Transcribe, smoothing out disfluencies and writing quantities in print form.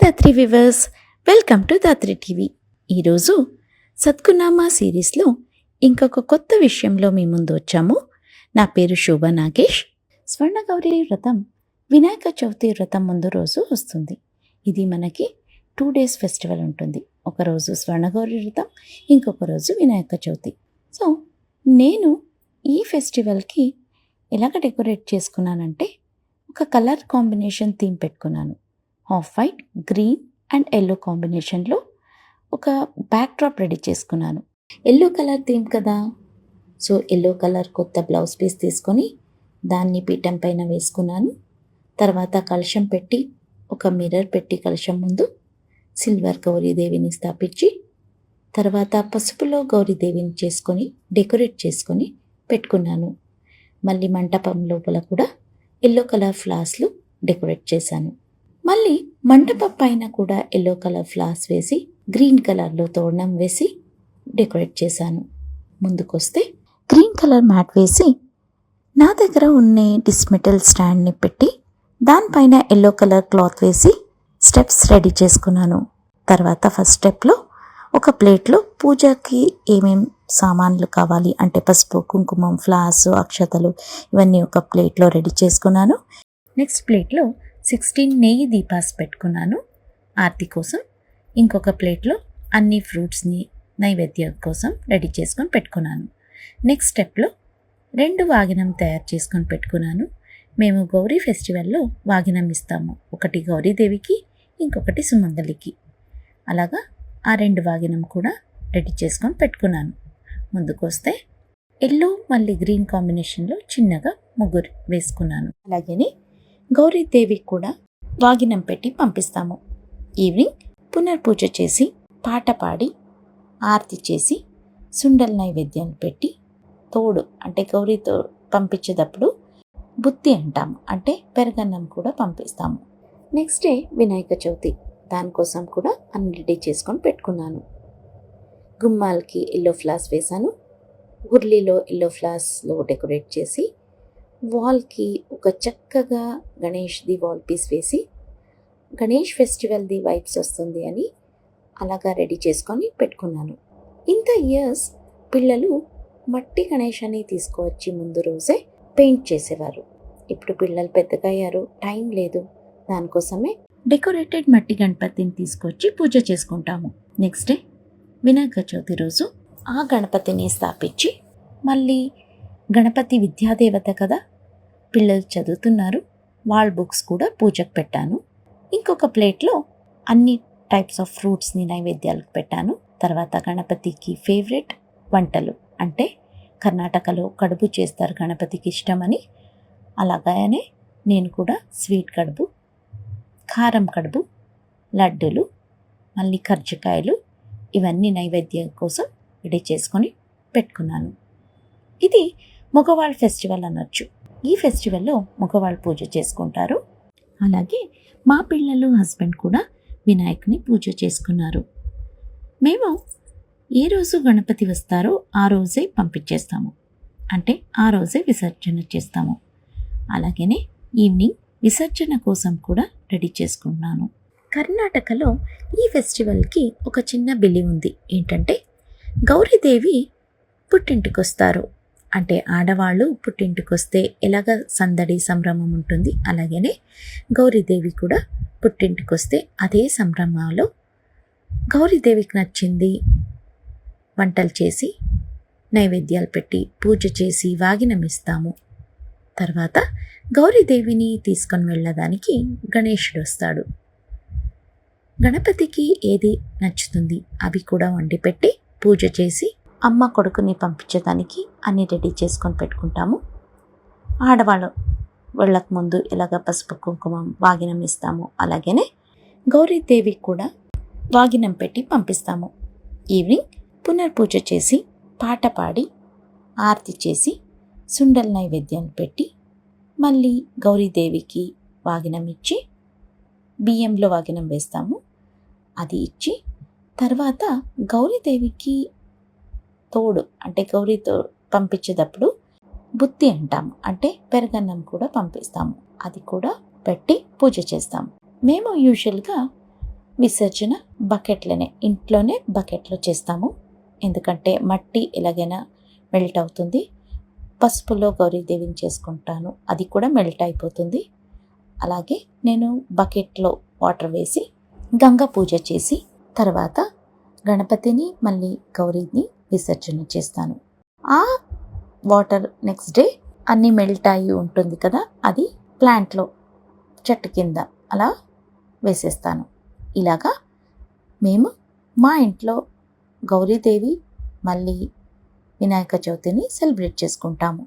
Dhatri viewers, welcome to Dhatri TV. ఈరోజు సద్గునామా సిరీస్లో ఇంకొక కొత్త విషయంలో మీ ముందు వచ్చాము. నా పేరు శోభా నాగేష్. స్వర్ణగౌరి వ్రతం వినాయక చవితి వ్రతం ముందు రోజు వస్తుంది. ఇది మనకి 2 days ఫెస్టివల్ ఉంటుంది. ఒకరోజు స్వర్ణగౌరి వ్రతం, ఇంకొక రోజు వినాయక చవితి. సో నేను ఈ ఫెస్టివల్కి ఎలాగ డెకరేట్ చేసుకున్నానంటే, ఒక కలర్ కాంబినేషన్ థీమ్ పెట్టుకున్నాను. Off white, green and yellow కాంబినేషన్లో ఒక బ్యాక్ డ్రాప్ రెడీ చేసుకున్నాను. ఎల్లో కలర్ థీమ్ కదా, సో ఎల్లో కలర్ కొత్త బ్లౌజ్ పీస్ తీసుకొని దాన్ని పీఠం పైన వేసుకున్నాను. తర్వాత కలశం పెట్టి, ఒక మిర్రర్ పెట్టి కలశం ముందు సిల్వర్ గౌరీదేవిని స్థాపించి, తర్వాత పసుపులో గౌరీదేవిని చేసుకొని డెకరేట్ చేసుకొని పెట్టుకున్నాను. మళ్ళీ మంటపం లోపల కూడా ఎల్లో కలర్ ఫ్లవర్స్లు డెకరేట్ చేశాను. మళ్ళీ మంటపం పైన కూడా ఎల్లో కలర్ ఫ్లవర్స్ వేసి, గ్రీన్ కలర్లో తోరణం వేసి డెకరేట్ చేశాను. ముందుకొస్తే గ్రీన్ కలర్ మ్యాట్ వేసి, నా దగ్గర ఉన్న డిస్మెటల్ స్టాండ్ని పెట్టి దానిపైన ఎల్లో కలర్ క్లాత్ వేసి స్టెప్స్ రెడీ చేసుకున్నాను. తర్వాత ఫస్ట్ స్టెప్లో ఒక ప్లేట్లో పూజకి ఏమేం సామాన్లు కావాలి అంటే పసుపు, కుంకుమం, ఫ్లవర్స్, అక్షతలు ఇవన్నీ ఒక ప్లేట్లో రెడీ చేసుకున్నాను. నెక్స్ట్ ప్లేట్లో 16 నెయ్యి దీపాస్ పెట్టుకున్నాను ఆరతి కోసం. ఇంకొక ప్లేట్లో అన్ని ఫ్రూట్స్ని నైవేద్యం కోసం రెడీ చేసుకొని పెట్టుకున్నాను. నెక్స్ట్ స్టెప్లో 2 వాగినం తయారు చేసుకొని పెట్టుకున్నాను. మేము గౌరీ ఫెస్టివల్లో వాగినం ఇస్తాము, ఒకటి గౌరీదేవికి, ఇంకొకటి సుమంగలికి. అలాగా ఆ 2 వాగినం కూడా రెడీ చేసుకొని పెట్టుకున్నాను. ముందుకు వస్తే ఎల్లో మళ్ళీ గ్రీన్ కాంబినేషన్లో చిన్నగా ముగ్గురు వేసుకున్నాను. అలాగని గౌరీదేవికి కూడా వాగినం పెట్టి పంపిస్తాము. ఈవినింగ్ పునర్పూజ చేసి, పాట పాడి, ఆరతి చేసి, సుండల్ నైవేద్యాలు పెట్టి, తోడు అంటే గౌరీతో పంపించేటప్పుడు బుత్తి అంటాము, అంటే పెరగన్నం కూడా పంపిస్తాము. నెక్స్ట్ డే వినాయక చవితి, దానికోసం కూడా అన్ని రెడీ చేసుకొని పెట్టుకున్నాను. గుమ్మాలకి ఎల్లో ఫ్లవర్స్ వేశాను. ఉర్లీలో ఎల్లో ఫ్లవర్స్లో డెకరేట్ చేసి, వాల్కి ఒక చక్కగా గణేష్ది వాల్ పీస్ వేసి, గణేష్ ఫెస్టివల్ది వైబ్స్ వస్తుంది అని అలాగా రెడీ చేసుకొని పెట్టుకున్నాను. ఇంత ఇయర్స్ పిల్లలు మట్టి గణేశాన్ని తీసుకువచ్చి ముందు రోజే పెయింట్ చేసేవారు. ఇప్పుడు పిల్లలు పెద్దగా అయ్యారు, టైం లేదు, దానికోసమే డెకరేటెడ్ మట్టి గణపతిని తీసుకొచ్చి పూజ చేసుకుంటాము. నెక్స్ట్ డే వినాయక చవితి రోజు ఆ గణపతిని స్థాపించి, మళ్ళీ గణపతి విద్యాదేవత కదా, పిల్లలు చదువుతున్నారు, వాళ్ళ బుక్స్ కూడా పూజకు పెట్టాను. ఇంకొక ప్లేట్లో అన్ని టైప్స్ ఆఫ్ ఫ్రూట్స్ని నైవేద్యాలకు పెట్టాను. తర్వాత గణపతికి ఫేవరెట్ వంటలు అంటే కర్ణాటకలో కడుబు చేస్తారు గణపతికి ఇష్టమని, అలాగానే నేను కూడా స్వీట్ కడుబు, కారం కడుబు, లడ్డూలు, మళ్ళీ కర్జికాయలు ఇవన్నీ నైవేద్యం కోసం రెడీ చేసుకొని పెట్టుకున్నాను. ఇది మగవాళ్ళ ఫెస్టివల్ అనొచ్చు. ఈ ఫెస్టివల్లో మగవాళ్ళు పూజ చేసుకుంటారు. అలాగే మా పిల్లలు, హస్బెండ్ కూడా వినాయకుని పూజ చేసుకున్నారు. మేము ఏ రోజు గణపతి వస్తారో ఆ రోజే పంపించేస్తాము, అంటే ఆ రోజే విసర్జన చేస్తాము. అలాగనే ఈవినింగ్ విసర్జన కోసం కూడా రెడీ చేసుకున్నాను. కర్ణాటకలో ఈ ఫెస్టివల్కి ఒక చిన్న బిలీవ్ ఉంది. ఏంటంటే గౌరీదేవి పుట్టింటికి వస్తారు, అంటే ఆడవాళ్ళు పుట్టింటికి వస్తే ఎలాగ సందడి సంభ్రమం ఉంటుంది, అలాగనే గౌరీదేవి కూడా పుట్టింటికి వస్తే అదే సంభ్రమంలో గౌరీదేవికి నచ్చింది వంటలు చేసి, నైవేద్యాలు పెట్టి, పూజ చేసి వాగినం ఇస్తాము. తర్వాత గౌరీదేవిని తీసుకొని వెళ్ళడానికి గణేశుడు వస్తాడు. గణపతికి ఏది నచ్చుతుంది అవి కూడా వండి పెట్టి పూజ చేసి, అమ్మ కొడుకుని పంపించడానికి అన్ని రెడీ చేసుకొని పెట్టుకుంటాము. ఆడవాళ్ళు వాళ్ళకు ముందు ఎలాగ పసుపు కుంకుమం వాగినం ఇస్తాము, అలాగనే గౌరీదేవికి కూడా వాగినం పెట్టి పంపిస్తాము. ఈవినింగ్ పునర్పూజ చేసి, పాట పాడి, ఆరతి చేసి, సుండల్ నైవేద్యాన్ని పెట్టి, మళ్ళీ గౌరీదేవికి వాగినం ఇచ్చి, బియ్యంలో వాగినం వేస్తాము, అది ఇచ్చి, తర్వాత గౌరీదేవికి తోడు అంటే గౌరీతో పంపించేటప్పుడు బుత్తి అంటాము, అంటే పెరగన్నం కూడా పంపిస్తాము, అది కూడా పెట్టి పూజ చేస్తాము. మేము యూజువల్గా విసర్జన బకెట్లనే, ఇంట్లోనే బకెట్లో చేస్తాము. ఎందుకంటే మట్టి ఎలాగైనా మెల్ట్ అవుతుంది. పసుపులో గౌరీదేవిని చేసుకుంటాను, అది కూడా మెల్ట్ అయిపోతుంది. అలాగే నేను బకెట్లో వాటర్ వేసి గంగా పూజ చేసి తర్వాత గణపతిని మళ్ళీ గౌరీని విసర్జన చేస్తాను. ఆ వాటర్ నెక్స్ట్ డే అన్నీ మెల్ట్ అయి ఉంటుంది కదా, అది ప్లాంట్లో చెట్టు కింద అలా వేసేస్తాను. ఇలాగా మేము మా ఇంట్లో గౌరీదేవి మళ్ళీ వినాయక చవితిని సెలబ్రేట్ చేసుకుంటాము.